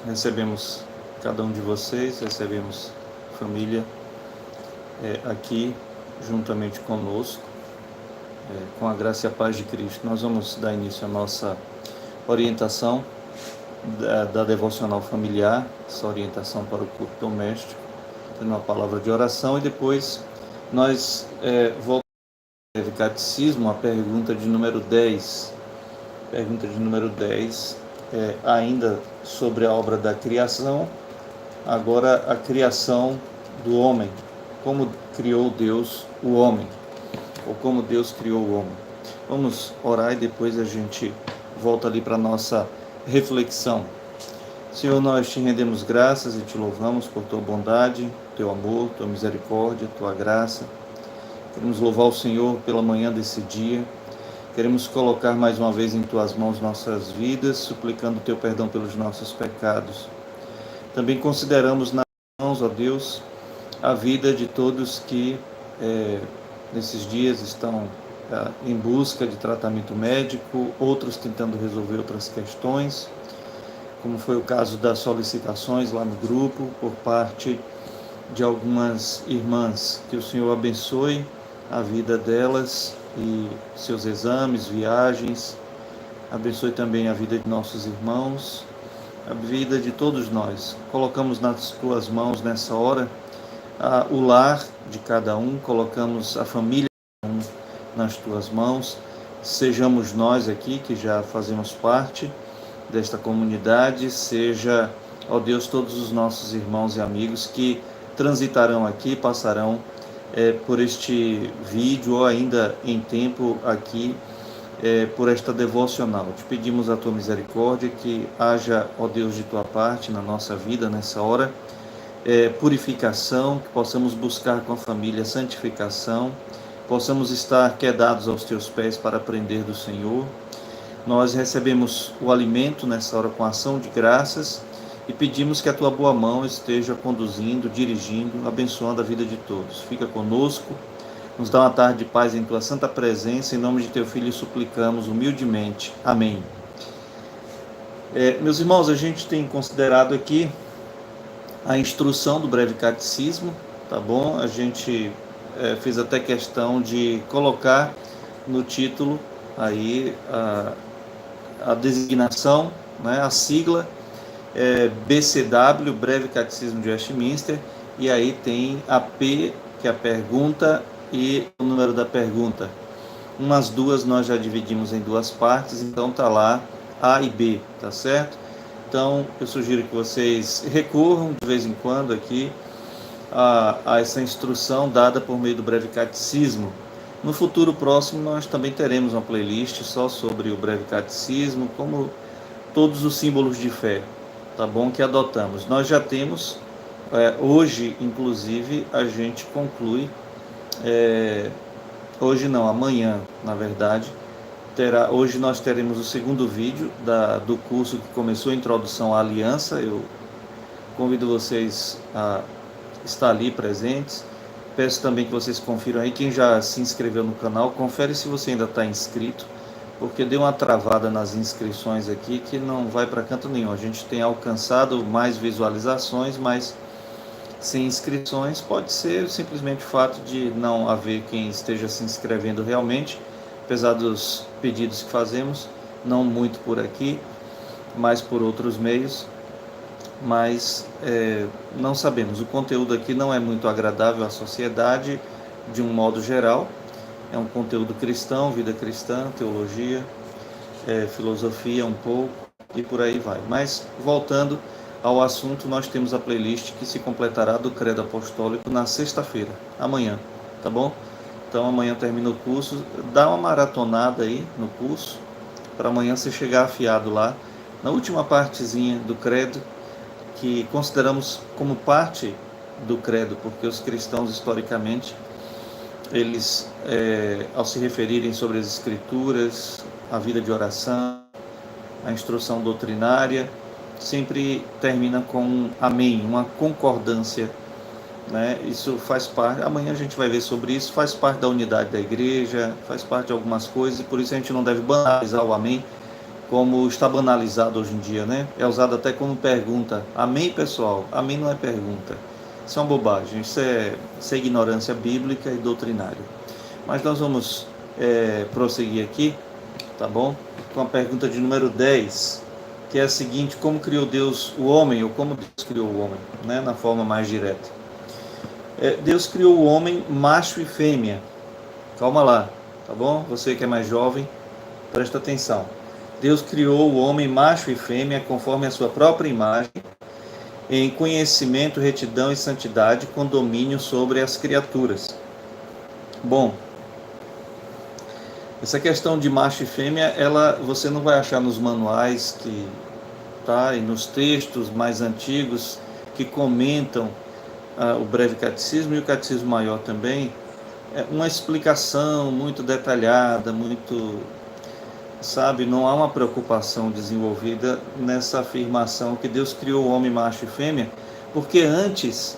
recebemos cada um de vocês, recebemos família aqui juntamente conosco, com a graça e a paz de Cristo. Nós vamos dar início à nossa orientação da devocional familiar, essa orientação para o culto doméstico, tendo uma palavra de oração, e depois nós voltamos ao catecismo, a pergunta de número 10. Pergunta de número 10, ainda sobre a obra da criação, agora a criação do homem. Como criou Deus o homem, ou como Deus criou o homem. Vamos orar e depois a gente volta ali para a nossa reflexão. Senhor, nós te rendemos graças e te louvamos por tua bondade, teu amor, tua misericórdia, tua graça. Queremos louvar o Senhor pela manhã desse dia. Queremos colocar mais uma vez em tuas mãos nossas vidas, suplicando teu perdão pelos nossos pecados. Também consideramos nas mãos, ó Deus, a vida de todos que nesses dias estão em busca de tratamento médico, outros tentando resolver outras questões, como foi o caso das solicitações lá no grupo, por parte de algumas irmãs. Que o Senhor abençoe a vida delas e seus exames, viagens. Abençoe também a vida de nossos irmãos, a vida de todos nós. Colocamos nas tuas mãos nessa hora o lar de cada um, colocamos a família de cada um nas tuas mãos. Sejamos nós aqui que já fazemos parte desta comunidade, seja, ó Deus, todos os nossos irmãos e amigos que transitarão aqui, passarão por este vídeo ou ainda em tempo aqui por esta devocional. Te pedimos a tua misericórdia, que haja, ó Deus, de tua parte na nossa vida nessa hora, purificação, que possamos buscar com a família santificação, possamos estar quedados aos teus pés para aprender do Senhor. Nós recebemos o alimento nessa hora com ação de graças e pedimos que a tua boa mão esteja conduzindo, dirigindo, abençoando a vida de todos. Fica conosco, nos dá uma tarde de paz em tua santa presença, em nome de teu Filho suplicamos humildemente. Amém. Meus irmãos, a gente tem considerado aqui a instrução do breve catecismo, tá bom? A gente fez até questão de colocar no título aí a designação, né, a sigla BCW, Breve Catecismo de Westminster, e aí tem a P, que é a pergunta, e o número da pergunta. Umas duas nós já dividimos em duas partes, então tá lá A e B, tá certo? Então eu sugiro que vocês recorram de vez em quando aqui a essa instrução dada por meio do Breve Catecismo. No futuro próximo nós também teremos uma playlist só sobre o Breve Catecismo, como todos os símbolos de fé, tá bom, que adotamos. Nós já temos, hoje inclusive a gente conclui, hoje não, amanhã na verdade, hoje nós teremos o segundo vídeo do curso que começou a introdução à aliança. Eu convido vocês a estar ali presentes. Peço também que vocês confiram aí, quem já se inscreveu no canal, confere se você ainda está inscrito, porque deu uma travada nas inscrições aqui que não vai para canto nenhum. A gente tem alcançado mais visualizações, mas sem inscrições. Pode ser simplesmente o fato de não haver quem esteja se inscrevendo realmente, apesar dos pedidos que fazemos, não muito por aqui, mas por outros meios. Mas não sabemos, o conteúdo aqui não é muito agradável à sociedade de um modo geral. É um conteúdo cristão, vida cristã, teologia, filosofia um pouco e por aí vai. Mas voltando ao assunto, nós temos a playlist que se completará do Credo Apostólico na sexta-feira, amanhã, tá bom? Então amanhã termina o curso, dá uma maratonada aí no curso, para amanhã você chegar afiado lá, na última partezinha do Credo, que consideramos como parte do credo, porque os cristãos historicamente, eles ao se referirem sobre as escrituras, a vida de oração, a instrução doutrinária, sempre termina com um amém, uma concordância, né? Isso faz parte, amanhã a gente vai ver sobre isso, faz parte da unidade da igreja, faz parte de algumas coisas, e por isso a gente não deve banalizar o amém, como está banalizado hoje em dia, né? É usado até como pergunta. Amém, pessoal? Amém não é pergunta. Isso é uma bobagem, isso é ignorância bíblica e doutrinária. Mas nós vamos prosseguir aqui, tá bom? Com a pergunta de número 10, que é a seguinte: como criou Deus o homem, ou como Deus criou o homem, né? Na forma mais direta. Deus criou o homem macho e fêmea. Calma lá, tá bom? Você que é mais jovem, presta atenção. Deus criou o homem macho e fêmea conforme a sua própria imagem, em conhecimento, retidão e santidade, com domínio sobre as criaturas. Bom, essa questão de macho e fêmea, você não vai achar nos manuais e nos textos mais antigos que comentam o breve catecismo e o catecismo maior também, uma explicação muito detalhada, não há uma preocupação desenvolvida nessa afirmação que Deus criou o homem macho e fêmea, porque antes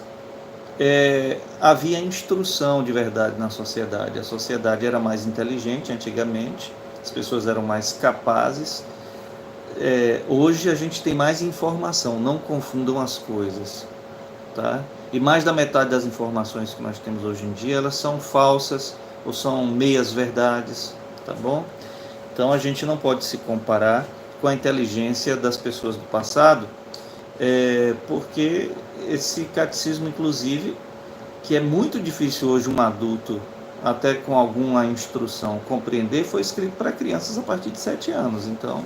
havia instrução de verdade na sociedade. A sociedade era mais inteligente antigamente, as pessoas eram mais capazes. Hoje a gente tem mais informação, não confundam as coisas, tá? E mais da metade das informações que nós temos hoje em dia, elas são falsas ou são meias verdades, tá bom? Então a gente não pode se comparar com a inteligência das pessoas do passado, porque esse catecismo, inclusive, que é muito difícil hoje um adulto, até com alguma instrução, compreender, foi escrito para crianças a partir de 7 anos. Então,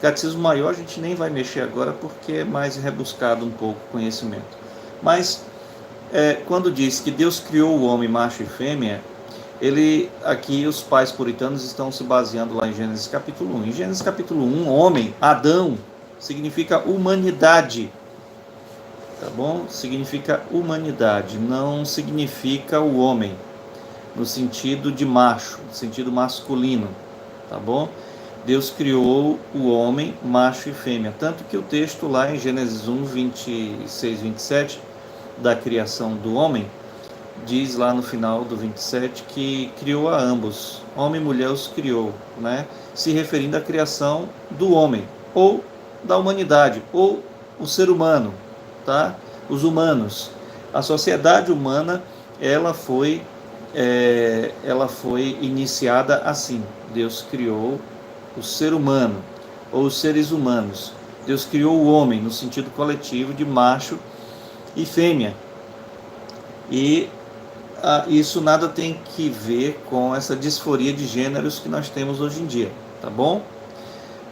catecismo maior a gente nem vai mexer agora, porque é mais rebuscado um pouco o conhecimento. Mas, quando diz que Deus criou o homem macho e fêmea, aqui os pais puritanos estão se baseando lá em Gênesis capítulo 1. Em Gênesis capítulo 1, homem, Adão, significa humanidade, tá bom? Significa humanidade, não significa o homem, no sentido de macho, no sentido masculino, tá bom? Deus criou o homem, macho e fêmea, tanto que o texto lá em Gênesis 1, 26, 27, da criação do homem, diz lá no final do 27 que criou a ambos, homem e mulher os criou, né? Se referindo à criação do homem, ou da humanidade, ou o ser humano, tá? Os humanos. A sociedade humana, ela foi iniciada assim. Deus criou o ser humano, ou os seres humanos. Deus criou o homem no sentido coletivo de macho e fêmea. E isso nada tem que ver com essa disforia de gêneros que nós temos hoje em dia, tá bom?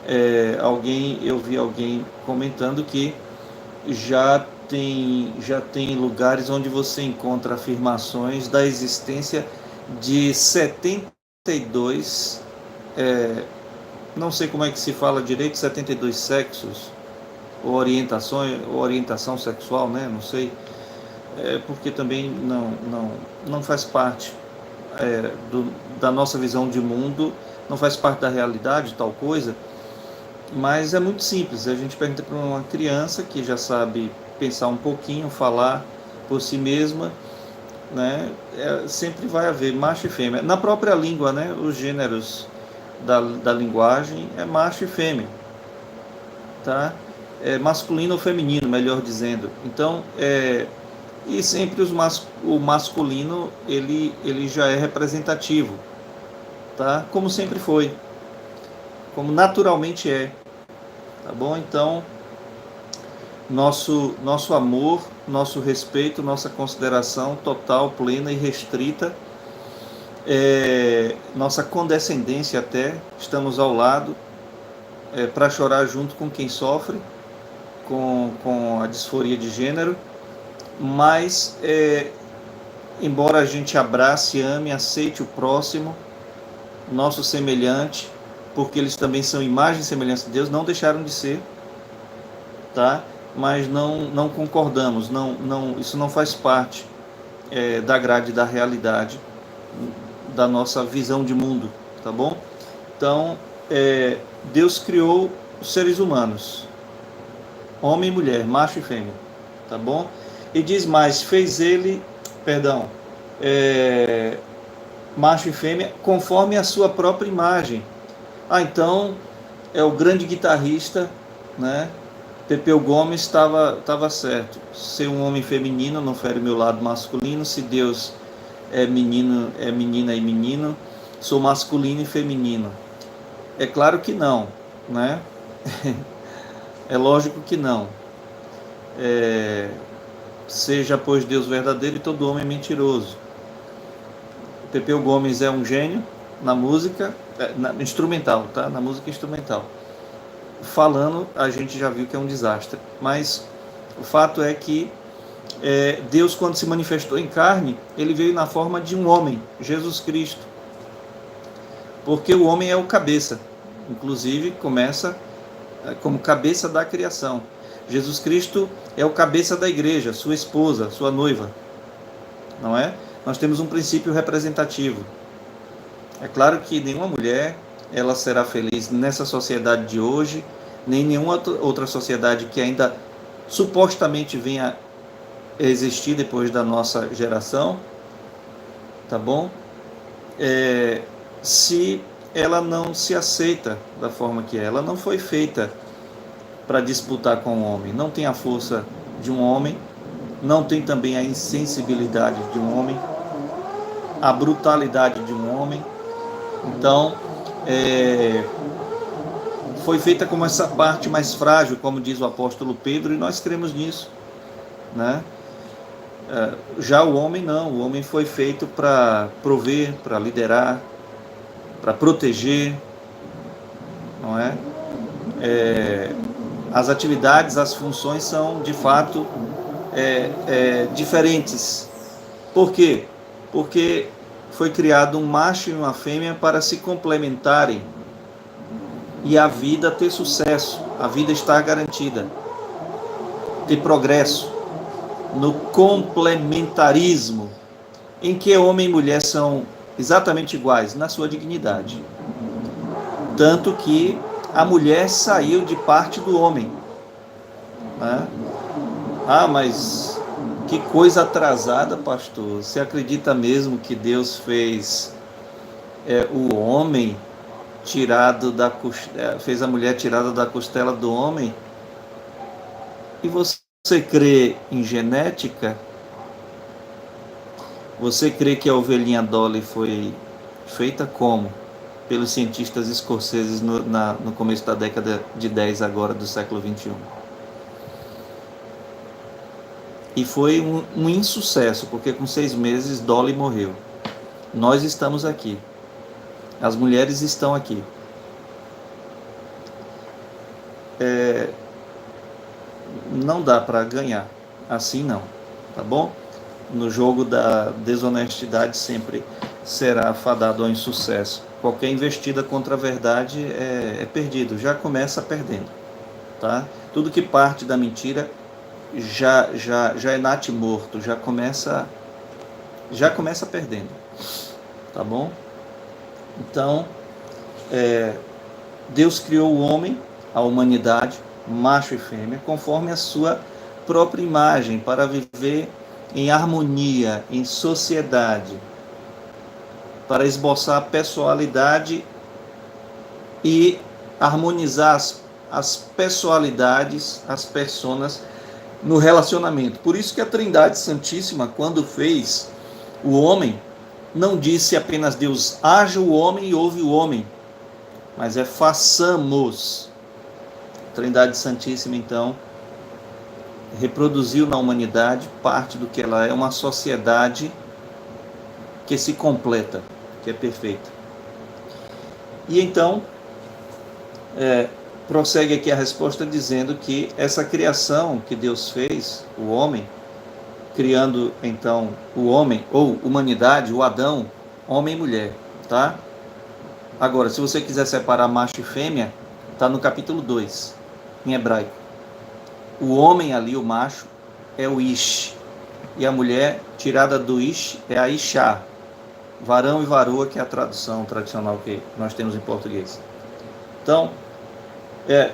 Eu vi alguém comentando que já tem lugares onde você encontra afirmações da existência de 72, não sei como é que se fala direito, 72 sexos, ou orientação sexual, né? Não sei, porque também não faz parte da nossa visão de mundo, não faz parte da realidade, tal coisa. Mas é muito simples, a gente pergunta para uma criança que já sabe pensar um pouquinho, falar por si mesma, né? Sempre vai haver macho e fêmea. Na própria língua, né? Os gêneros da linguagem é macho e fêmea, tá? É masculino ou feminino, melhor dizendo. Então, e sempre o masculino, ele já é representativo, tá? Como sempre foi, como naturalmente é, tá bom? Então, nosso amor, nosso respeito, nossa consideração total, plena e restrita, nossa condescendência até, estamos ao lado, para chorar junto com quem sofre com a disforia de gênero, mas embora a gente abrace, ame, aceite o próximo, nosso semelhante, porque eles também são imagem e semelhança de Deus, não deixaram de ser, tá? Mas não concordamos, isso não faz parte da grade da realidade, da nossa visão de mundo, tá bom? Então, Deus criou os seres humanos, homem e mulher, macho e fêmea, tá bom? E diz mais, fez ele, macho e fêmea, conforme a sua própria imagem. Então, é o grande guitarrista, né? Pepeu Gomes estava certo. Ser um homem feminino não fere o meu lado masculino. Se Deus é menino, é menina e menino, sou masculino e feminino. É claro que não, né? É lógico que não. Seja, pois, Deus verdadeiro e todo homem mentiroso. Pepeu Gomes é um gênio na música instrumental, tá? Na música instrumental. Falando, a gente já viu que é um desastre. Mas o fato é que Deus, quando se manifestou em carne, ele veio na forma de um homem, Jesus Cristo. Porque o homem é o cabeça. Inclusive, começa como cabeça da criação. Jesus Cristo é o cabeça da igreja, sua esposa, sua noiva. Não é? Nós temos um princípio representativo. É claro que nenhuma mulher ela será feliz nessa sociedade de hoje, nem nenhuma outra sociedade que ainda supostamente venha a existir depois da nossa geração, tá bom? Se ela não se aceita da forma que é. Ela não foi feita para disputar com o homem, não tem a força de um homem, não tem também a insensibilidade de um homem, a brutalidade de um homem. Então, foi feita como essa parte mais frágil, como diz o apóstolo Pedro, e nós cremos nisso, né? Já o homem não, o homem foi feito para prover, para liderar, para proteger, não é? As atividades, as funções são de fato diferentes. Por quê? Porque foi criado um macho e uma fêmea para se complementarem e a vida ter sucesso, a vida estar garantida, ter progresso no complementarismo, em que homem e mulher são exatamente iguais na sua dignidade. Tanto que a mulher saiu de parte do homem, né? Mas que coisa atrasada, pastor. Você acredita mesmo que Deus fez o homem fez a mulher tirada da costela do homem? E você crê em genética? Você crê que a ovelhinha Dolly foi feita como? Pelos cientistas escoceses no começo da década de 10 agora do século 21. E foi um insucesso, porque com 6 meses Dolly morreu. Nós estamos aqui. As mulheres estão aqui. Não dá para ganhar. Assim não. Tá bom? No jogo da desonestidade sempre será fadado ao insucesso. Qualquer investida contra a verdade é perdido. Já começa perdendo. Tá? Tudo que parte da mentira já é natimorto, já começa perdendo, tá bom? Então, Deus criou o homem, a humanidade, macho e fêmea, conforme a sua própria imagem, para viver em harmonia, em sociedade, para esboçar a pessoalidade e harmonizar as pessoalidades, as personas no relacionamento. Por isso que a Trindade Santíssima, quando fez o homem, não disse apenas Deus haja o homem e ouve o homem, mas façamos. A Trindade Santíssima, então, reproduziu na humanidade parte do que ela é, uma sociedade que se completa, que é perfeita. E então, prossegue aqui a resposta dizendo que essa criação que Deus fez, o homem, criando então o homem, ou humanidade, o Adão, homem e mulher, tá? Agora, se você quiser separar macho e fêmea, está no capítulo 2, em hebraico. O homem ali, o macho, é o Ish, e a mulher, tirada do Ish, é a Ishá, varão e varoa, que é a tradução tradicional que nós temos em português. Então,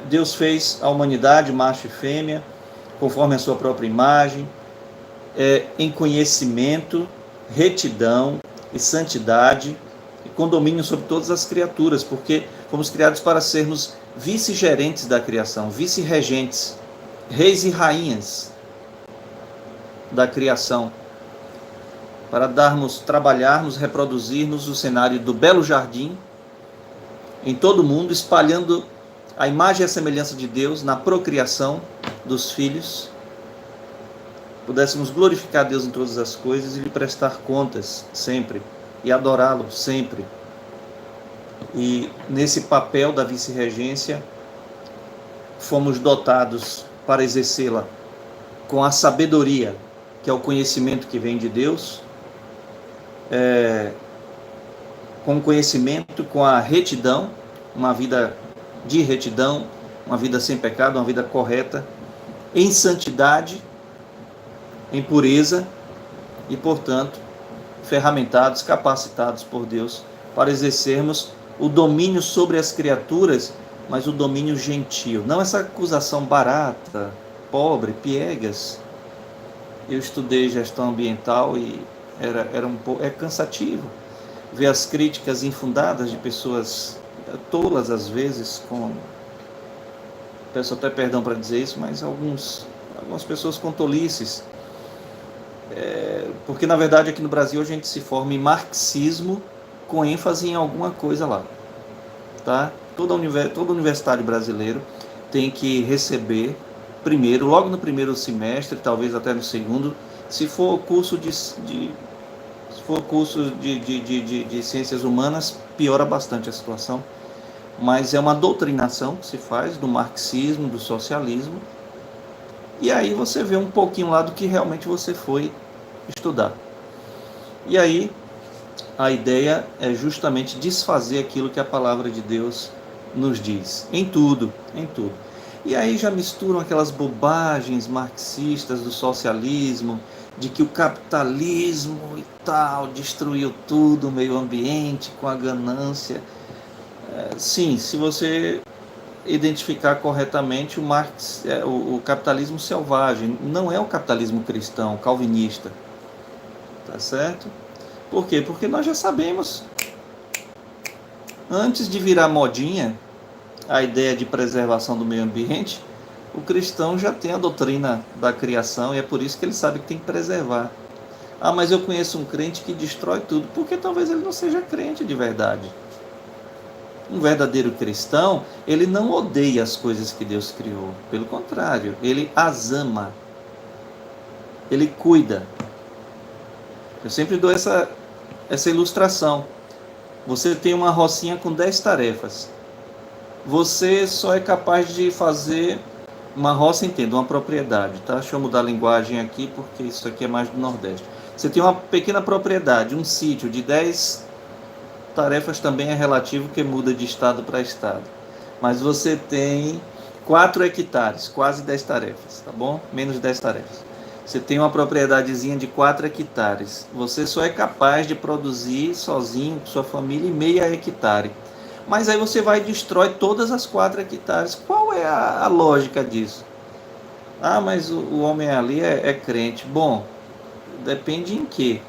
Deus fez a humanidade, macho e fêmea, conforme a sua própria imagem, em conhecimento, retidão e santidade, e com domínio sobre todas as criaturas, porque Fomos criados para sermos vice-gerentes da criação, vice-regentes, reis e rainhas da criação, para trabalharmos, reproduzirmos o cenário do belo jardim em todo o mundo, espalhando a imagem e a semelhança de Deus na procriação dos filhos, pudéssemos glorificar Deus em todas as coisas e lhe prestar contas sempre, e adorá-lo sempre. E nesse papel da vice-regência, fomos dotados para exercê-la com a sabedoria, que é o conhecimento que vem de Deus, com o conhecimento, com a retidão, uma vida de retidão, uma vida sem pecado, uma vida correta, em santidade, em pureza e, portanto, ferramentados, capacitados por Deus para exercermos o domínio sobre as criaturas, mas o domínio gentil. Não essa acusação barata, pobre, piegas. Eu estudei gestão ambiental e é cansativo ver as críticas infundadas de pessoas tolas às vezes, peço até perdão para dizer isso, mas algumas pessoas com tolices, porque na verdade aqui no Brasil a gente se forma em marxismo com ênfase em alguma coisa lá, tá? Todo universitário brasileiro tem que receber primeiro, logo no primeiro semestre, talvez até no segundo, se for curso de ciências humanas, piora bastante a situação, mas é uma doutrinação que se faz do marxismo, do socialismo, e aí você vê um pouquinho lá do que realmente você foi estudar. E aí a ideia é justamente desfazer aquilo que a palavra de Deus nos diz, em tudo. E aí já misturam aquelas bobagens marxistas do socialismo, de que o capitalismo e tal destruiu tudo, o meio ambiente, com a ganância. Sim, se você identificar corretamente o capitalismo selvagem, não é o capitalismo cristão, calvinista, tá certo? Por quê? Porque nós já sabemos, antes de virar modinha, a ideia de preservação do meio ambiente, o cristão já tem a doutrina da criação e é por isso que ele sabe que tem que preservar. Ah, mas eu conheço um crente que destrói tudo, porque talvez ele não seja crente de verdade. Um verdadeiro cristão, ele não odeia as coisas que Deus criou, pelo contrário, ele as ama, ele cuida. Eu sempre dou essa ilustração. Você tem uma rocinha com 10 tarefas. Você só é capaz de fazer uma roça, entenda, uma propriedade, tá? Deixa eu mudar a linguagem aqui, porque isso aqui é mais do Nordeste. Você tem uma pequena propriedade, um sítio de 10 tarefas, também é relativo, que muda de estado para estado. Mas você tem 4 hectares, quase 10 tarefas, tá bom? Menos 10 tarefas. Você tem uma propriedadezinha de 4 hectares. Você só é capaz de produzir sozinho, com sua família, meia hectare. Mas aí você vai e destrói todas as 4 hectares. Qual é a lógica disso? Ah, mas o homem ali é crente. Bom, depende em quê?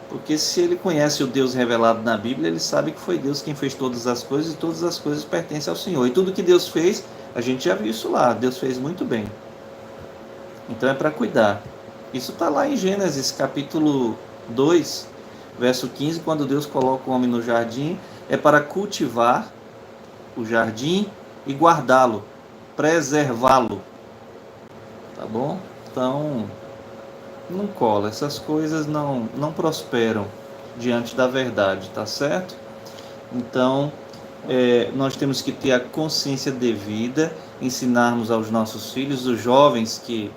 Porque se ele conhece o Deus revelado na Bíblia, ele sabe que foi Deus quem fez todas as coisas e todas as coisas pertencem ao Senhor. E tudo que Deus fez, a gente já viu isso lá. Deus fez muito bem. Então é para cuidar. Isso está lá em Gênesis capítulo 2, verso 15, quando Deus coloca o homem no jardim, é para cultivar o jardim e guardá-lo, preservá-lo. Tá bom? Então, não cola. Essas coisas não prosperam diante da verdade, tá certo? Então, nós temos que ter a consciência devida, ensinarmos aos nossos filhos, os jovens que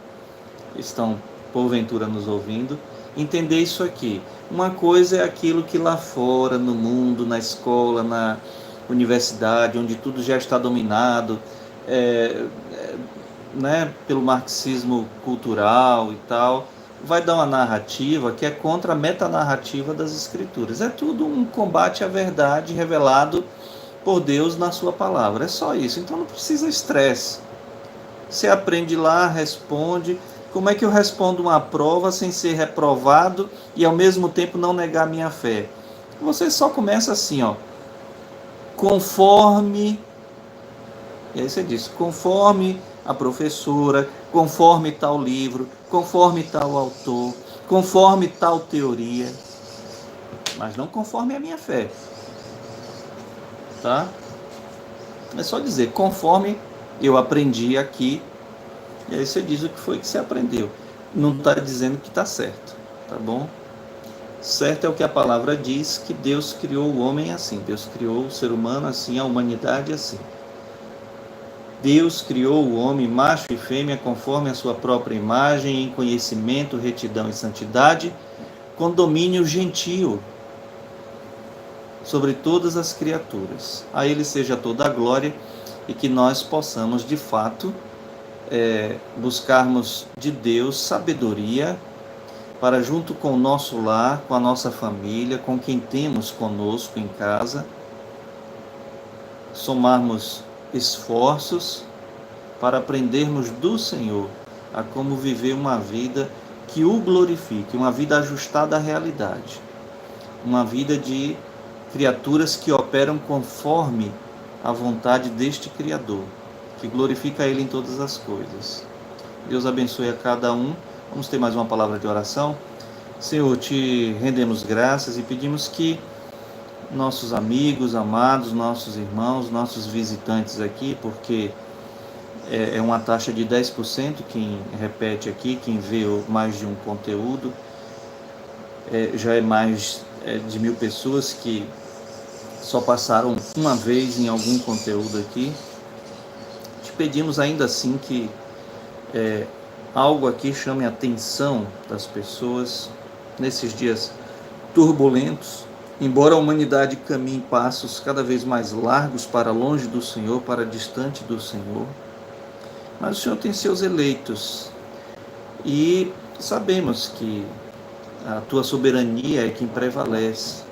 estão porventura nos ouvindo, entender isso aqui. Uma coisa é aquilo que lá fora, no mundo, na escola, na universidade, onde tudo já está dominado, pelo marxismo cultural e tal, vai dar uma narrativa que é contra a metanarrativa das Escrituras. É tudo um combate à verdade revelado por Deus na sua palavra. É só isso. Então não precisa estresse. Você aprende lá, responde. Como é que eu respondo uma prova sem ser reprovado e ao mesmo tempo não negar minha fé? Você só começa assim, ó. conforme, e aí você diz, conforme a professora, conforme tal livro, conforme tal autor, conforme tal teoria, mas não conforme a minha fé, tá? É só dizer, conforme eu aprendi aqui, e aí você diz o que foi que você aprendeu. Não está dizendo que está certo, tá bom? Certo é o que a palavra diz, que Deus criou o homem assim, Deus criou o ser humano assim, a humanidade assim. Deus criou o homem, macho e fêmea, conforme a sua própria imagem, em conhecimento, retidão e santidade, com domínio gentil sobre todas as criaturas. A Ele seja toda a glória e que nós possamos, de fato, buscarmos de Deus sabedoria para, junto com o nosso lar, com a nossa família, com quem temos conosco em casa, somarmos esforços para aprendermos do Senhor a como viver uma vida que o glorifique, uma vida ajustada à realidade, uma vida de criaturas que operam conforme a vontade deste Criador, que glorifica Ele em todas as coisas. Deus abençoe a cada um. Vamos ter mais uma palavra de oração. Senhor, te rendemos graças e pedimos que nossos amigos, amados, nossos irmãos, nossos visitantes aqui, porque é uma taxa de 10% quem repete aqui, quem vê mais de um conteúdo, já é mais de 1.000 pessoas que só passaram uma vez em algum conteúdo aqui. Te pedimos ainda assim que algo aqui chame a atenção das pessoas nesses dias turbulentos, embora a humanidade caminhe passos cada vez mais largos para longe do Senhor, para distante do Senhor. Mas o Senhor tem seus eleitos e sabemos que a tua soberania é quem prevalece.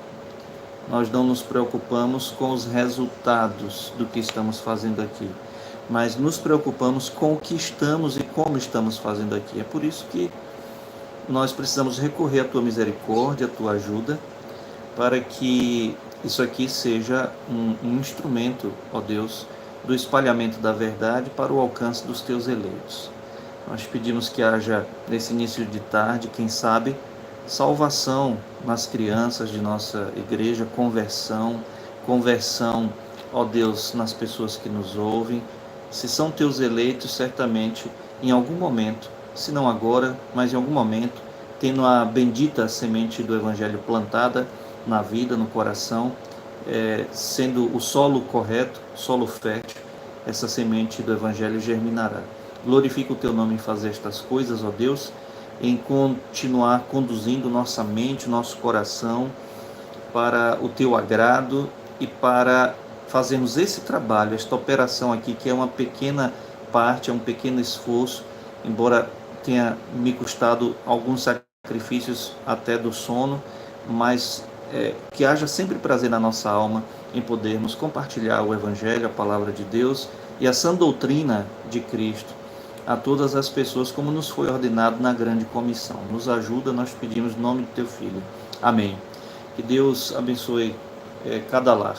Nós não nos preocupamos com os resultados do que estamos fazendo aqui, mas nos preocupamos com o que estamos e como estamos fazendo aqui. É por isso que nós precisamos recorrer à tua misericórdia, à tua ajuda, para que isso aqui seja um instrumento, ó Deus, do espalhamento da verdade para o alcance dos teus eleitos. Nós pedimos que haja, nesse início de tarde, quem sabe, salvação nas crianças de nossa igreja, conversão, ó Deus, nas pessoas que nos ouvem. Se são teus eleitos, certamente, em algum momento, se não agora, mas em algum momento, tendo a bendita semente do Evangelho plantada na vida, no coração, sendo o solo correto, solo fértil, essa semente do Evangelho germinará. Glorifica o teu nome em fazer estas coisas, ó Deus, em continuar conduzindo nossa mente, nosso coração para o teu agrado e para fazermos esse trabalho, esta operação aqui, que é uma pequena parte, é um pequeno esforço, embora tenha me custado alguns sacrifícios até do sono, mas que haja sempre prazer na nossa alma em podermos compartilhar o Evangelho, a palavra de Deus e a sã doutrina de Cristo a todas as pessoas, como nos foi ordenado na grande comissão. Nos ajuda, nós pedimos no nome do teu Filho. Amém. Que Deus abençoe cada lar.